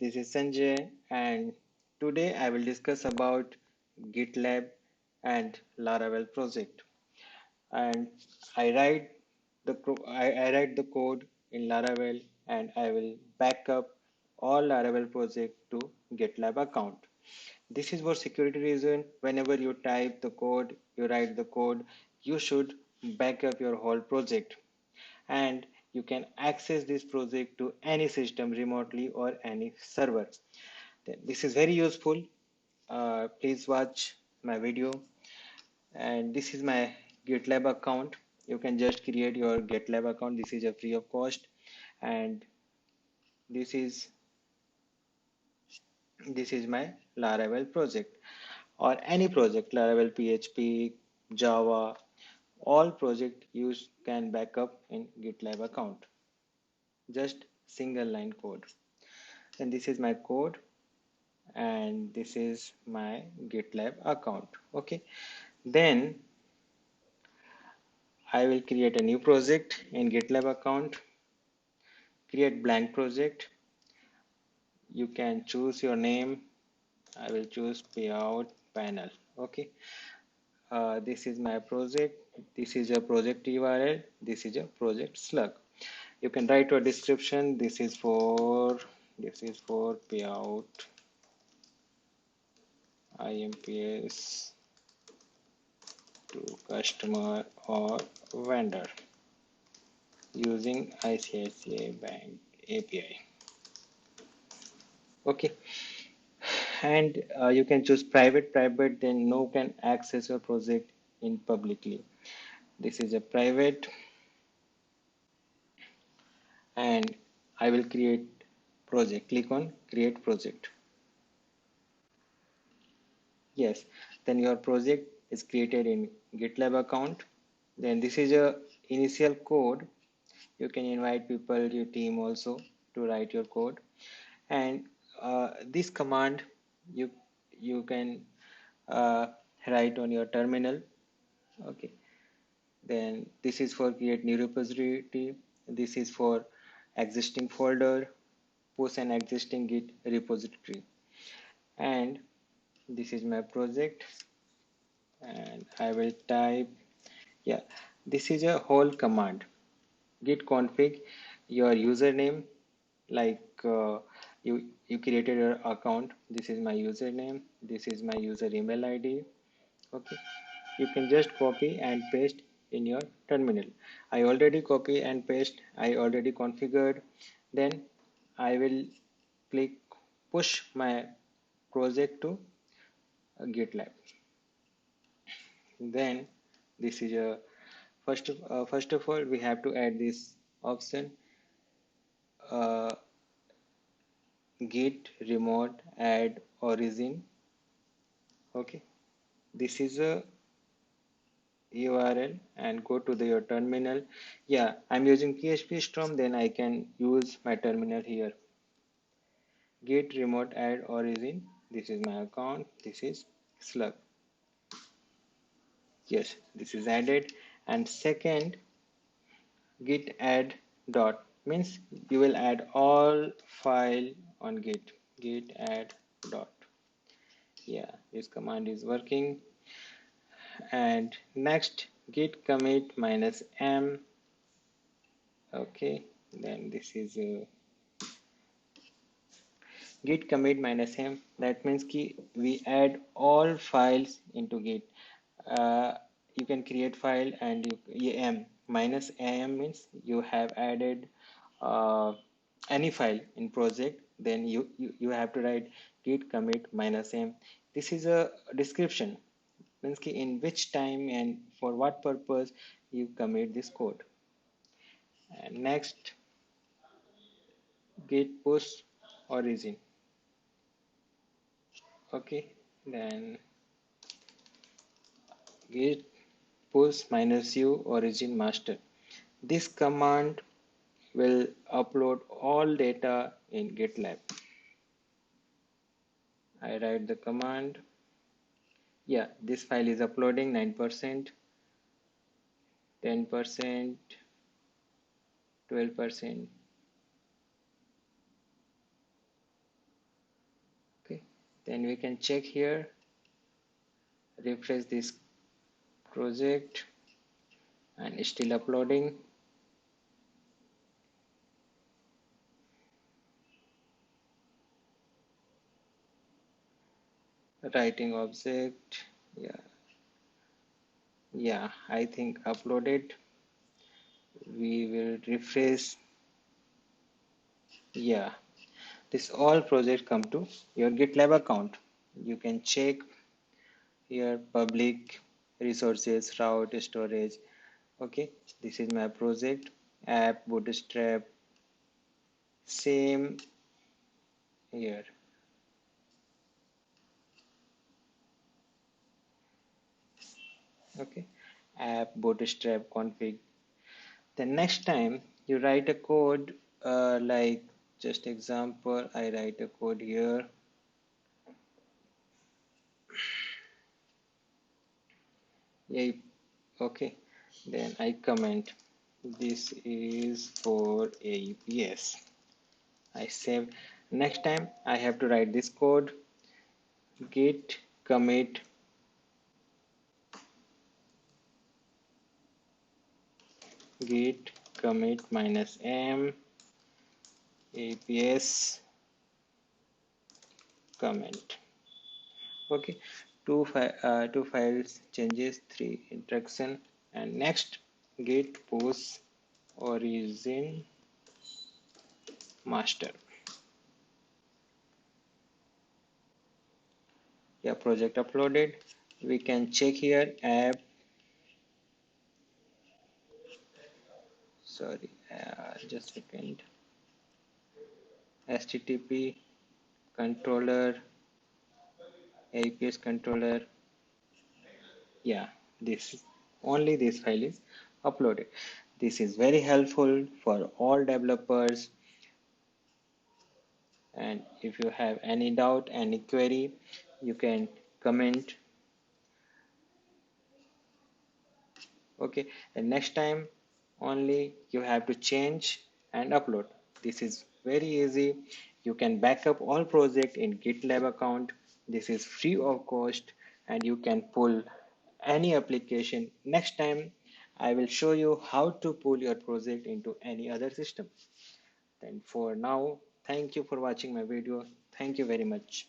this is Sanjay, and today I will discuss about GitLab and Laravel project. And I write the code in Laravel, and I will back up all Laravel project to GitLab account. This is for security reason. Whenever you type the code, you write the code, you should back up your whole project, and you can access this project to any system remotely or any server. This is very useful. Please watch my video. And this is my GitLab account. You can just create your GitLab account. This is a free of cost. And this is this is my Laravel project, or any project, Laravel, PHP, Java, all project you can back up in GitLab account. Just single line code. And this is my code, and this is my GitLab account. Okay, then I will create a new project in GitLab account. Create blank project. You can choose your name. I will choose payout panel. Okay, this is my project. This is a project URL. This is a project slug. You can write a description. This is for payout IMPS to customer or vendor using ICICI Bank API. Okay, and you can choose private, then no can access your project in publicly. This is a private, and I will create project. Click on create project. Yes, then your project is created in GitLab account. Then this is a initial code. You can invite people, your team also, to write your code. And this command you you can uh, write on your terminal. Okay, then this is for create new repository. This is for existing folder, push an existing git repository. And this is my project, and I will type, yeah, this is a whole command. Git config your username, like you created your account. This is my username, this is my user email ID. Okay, you can just copy and paste in your terminal. I already copy and paste, I already configured. Then I will click push my project to GitLab. Then this is a first of all we have to add this option, uh, git remote add origin. Okay, this is a URL, and go to your terminal. Yeah, I'm using PHP Storm, then I can use my terminal here. Git remote add origin. This is my account. This is slug. Yes, this is added. And second, git add dot means you will add all file on git add dot. Yeah, this command is working. And next, git commit minus m. Okay, then this is git commit minus m. That means we add all files into git. uh, you can create file, and am minus am means you have added uh, any file in project. Then you have to write git commit minus m. This is a description, means in which time and for what purpose you commit this code. And next, git push origin. Okay, then git push minus u origin master. This command will upload all data in GitLab. I write the command. Yeah, this file is uploading 9%, 10%, 12%. Then we can check here, refresh this project, and still uploading. Writing object, yeah, yeah, I think uploaded. We will refresh. Yeah, this all project come to your GitLab account. You can check here public resources, route, storage. Okay, this is my project, app, bootstrap, same here. Okay, app, bootstrap, config. The next time you write a code, like just example, I write a code here. Yeah, okay. Then I comment this is for AEPS. I save. Next time I have to write this code, git commit git commit -m APS comment. Okay, two files changes, three interaction, and next git push origin master. Yeah, project uploaded. We can check here app. Sorry, just a second. HTTP controller, APS controller. Yeah, this only this file is uploaded. This is very helpful for all developers. And if you have any doubt, any query, you can comment. Okay, and next time only you have to change and upload. This is very easy. You can backup all project in GitLab account. This is free of cost, and you can pull any application. Next time I will show you how to pull your project into any other system. Then for now, thank you for watching my video. Thank you very much.